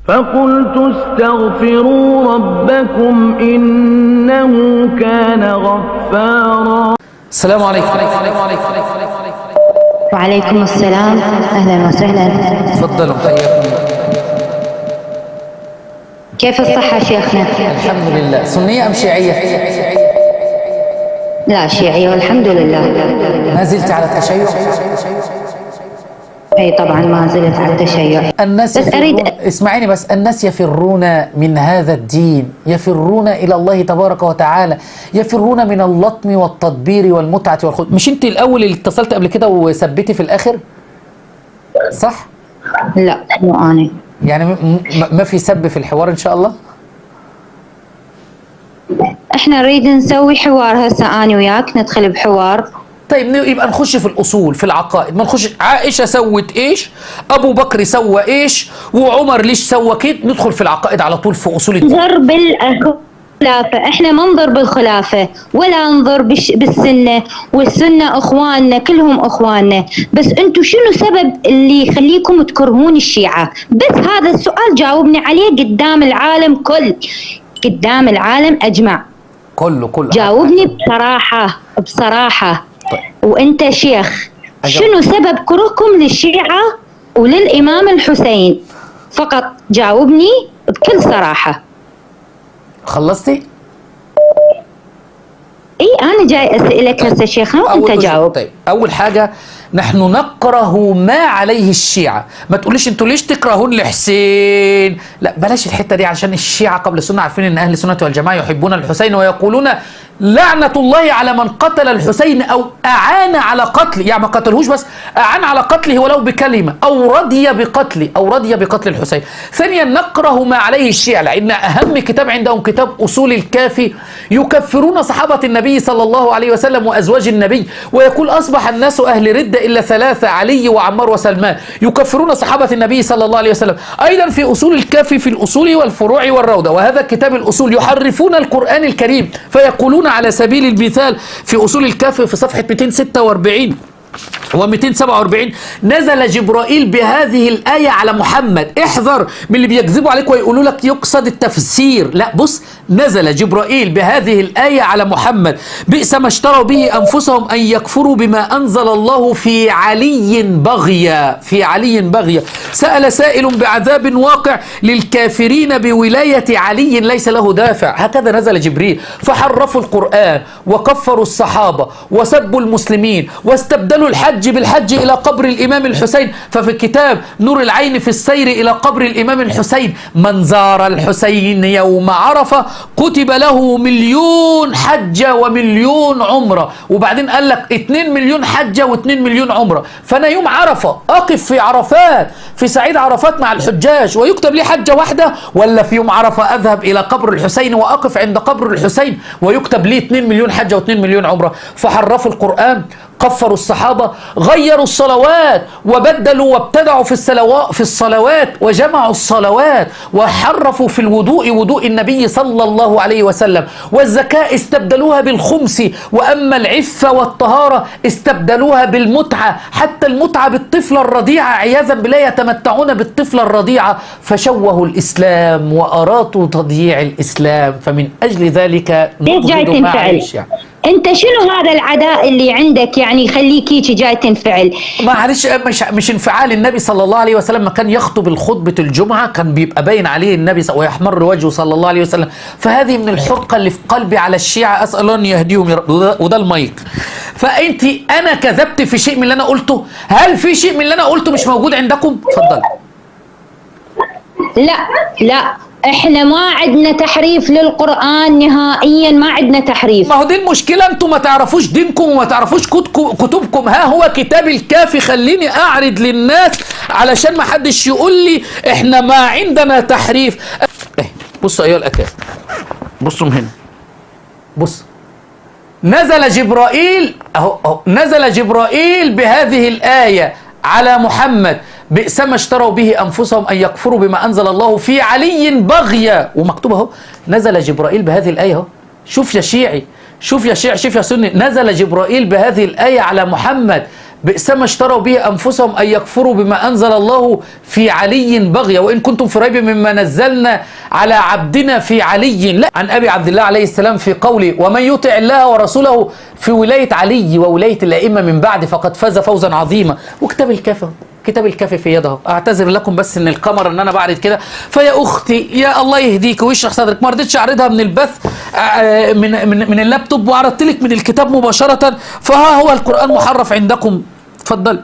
فقلت استغفروا ربكم إنه كان غفارا. السلام عليكم. وعليكم السلام، أهلا وسهلا. تفضلوا، حياكم. كيف الصحة شيخنا؟ الحمد لله. سنية أم شيعية؟ لا، شيعية والحمد لله. ما زلت على التشيع؟ أي طبعا ما زلت على التشيع. الناس بس أريد اسمعيني بس، الناس يفرون من هذا الدين، يفرون إلى الله تبارك وتعالى، يفرون من اللطم والتدبير والمتعة والخوض. مش أنت الأول اللي اتصلت قبل كده وثبتي في الآخر؟ صح؟ لا، مو أنا. يعني ما في سب في الحوار إن شاء الله؟ احنا نريد نسوي حوار هسه أنا وياك، ندخل بحوار. طيب يبقى نخش في الأصول، في العقائد. ما نخش عائشة سوت إيش، أبو بكر سوى إيش، وعمر ليش سوى كده. ندخل في العقائد على طول، في أصول الدين. ننظر بالخلافة، احنا ما ننظر بالخلافة ولا ننظر بالسنة، والسنة اخواننا كلهم اخواننا. بس انتم شنو سبب اللي يخليكم تكرهون الشيعة؟ بس هذا السؤال جاوبني عليه قدام العالم قدام العالم اجمع. كله جاوبني بصراحة. طيب. وانت شيخ، شنو سبب كرهكم للشيعة وللامام الحسين؟ فقط جاوبني بكل صراحة. خلصتي؟ اي انا جاي اسالك هسه شيخنا وانت جاوب. طيب، اول حاجه نحن نكره ما عليه الشيعة. ما تقوليش انتوا ليش تكرهون الحسين، لا بلاش الحته دي، عشان الشيعة قبل السنه عارفين ان اهل السنه والجماعه يحبون الحسين ويقولون لعنة الله على من قتل الحسين أو أعان على قتله. يعني ما قتلهوش بس أعان على قتله ولو بكلمة، أو رضي بقتل الحسين. ثانيا نكره ما عليه الشيعة، لأن أهم كتاب عندهم كتاب أصول الكافي، يكفرون صحابة النبي صلى الله عليه وسلم وأزواج النبي، ويقول أصبح الناس أهل ردة إلا ثلاثة، علي وعمار وسلمان. يكفرون صحابة النبي صلى الله عليه وسلم. أيضا في أصول الكافي في الأصول والفروع والروضة، وهذا كتاب الأصول، يحرفون القرآن الكريم فيقولون على سبيل المثال في أصول الكافي في صفحة 246 و247 نزل جبرائيل بهذه الآية على محمد. احذر من اللي بيكذبوا عليك ويقولوا لك يقصد التفسير. لا، بص، نزل جبرائيل بهذه الآية على محمد، بئس ما اشتروا به أنفسهم أن يكفروا بما أنزل الله في علي بغيا. سأل سائل بعذاب واقع للكافرين بولاية علي ليس له دافع. هكذا نزل جبريل، فحرفوا القرآن وكفروا الصحابة وسبوا المسلمين واستبدلوا الحج بالحج إلى قبر الإمام الحسين. ففي كتاب نور العين في السير إلى قبر الإمام الحسين: من زار الحسين يوم عرفة كتب له 1,000,000 حجة و1,000,000 عمرة. وبعدين قال لك 2 مليون حجة و2 مليون عمرة. فأنا يوم عرفة أقف في عرفات، في سعيد عرفات مع الحجاج، ويكتب لي حجة واحدة، ولا في يوم عرفة أذهب إلى قبر الحسين وأقف عند قبر الحسين ويكتب لي 2 مليون حجة و2 مليون عمرة؟ فحرفوا القرآن، كفروا الصحابة، غيروا الصلوات وبدلوا وابتدعوا في الصلوات وجمعوا الصلوات، وحرفوا في الوضوء وضوء النبي صلى الله عليه وسلم، والزكاة استبدلوها بالخمس، وأما العفة والطهارة استبدلوها بالمتعة، حتى المتعة بالطفلة الرضيعة عياذا بالله يتمتعون بالطفلة الرضيعة. فشوهوا الإسلام وأرادوا تضييع الإسلام. فمن أجل ذلك نبغض ما عليه. انت شنو هذا العداء اللي عندك يعني يخليك هيك جاي تنفعل؟ معلش، مش انفعال. النبي صلى الله عليه وسلم ما كان يخطب الخطبة الجمعة كان بيبقى باين عليه النبي ويحمر وجهه صلى الله عليه وسلم. فهذه من الحرقة اللي في قلبي على الشيعة، اسال الله ان يهديهم. وده المايك. فانت انا كذبت في شيء من اللي انا قلته؟ هل في شيء من اللي انا قلته مش موجود عندكم؟ اتفضل. لا احنا ما عندنا تحريف للقرآن نهائيا، ما عندنا تحريف. ما هو دي المشكلة، انتم ما تعرفوش دينكم وما تعرفوش كتبكم. ها هو كتاب الكافي، خليني اعرض للناس علشان ما حدش يقول لي احنا ما عندنا تحريف. بصوا ايها الاكابر، بصوا من هنا، بص، نزل جبرائيل بهذه الآية على محمد: بئس ما اشتروا به أنفسهم أن يكفروا بما أنزل الله في علي بغيا. ومكتوب اهو، نزل جبرائيل بهذه الآية اهو. شوف يا شيعي، شوف يا سني، نزل جبرائيل بهذه الآية على محمد: بئس ما اشتروا به أنفسهم أن يكفروا بما أنزل الله في علي بغيا وإن كنتم في ريب مما نزلنا على عبدنا في علي. لا، عن أبي عبد الله عليه السلام في قوله ومن يطع الله ورسوله في ولاية علي وولاية الأئمة من بعد فقد فاز فوزا عظيما. وكتاب الكافي، كتاب الكافي في يده. اعتذر لكم بس ان الكاميرا ان انا بعرض كده، فيا اختي يا الله يهديك ويشرح صدرك، ما رضيتش اعرضها من البث من اللابتوب وعرضت لك من الكتاب مباشره، فها هو القران محرف عندكم. اتفضل.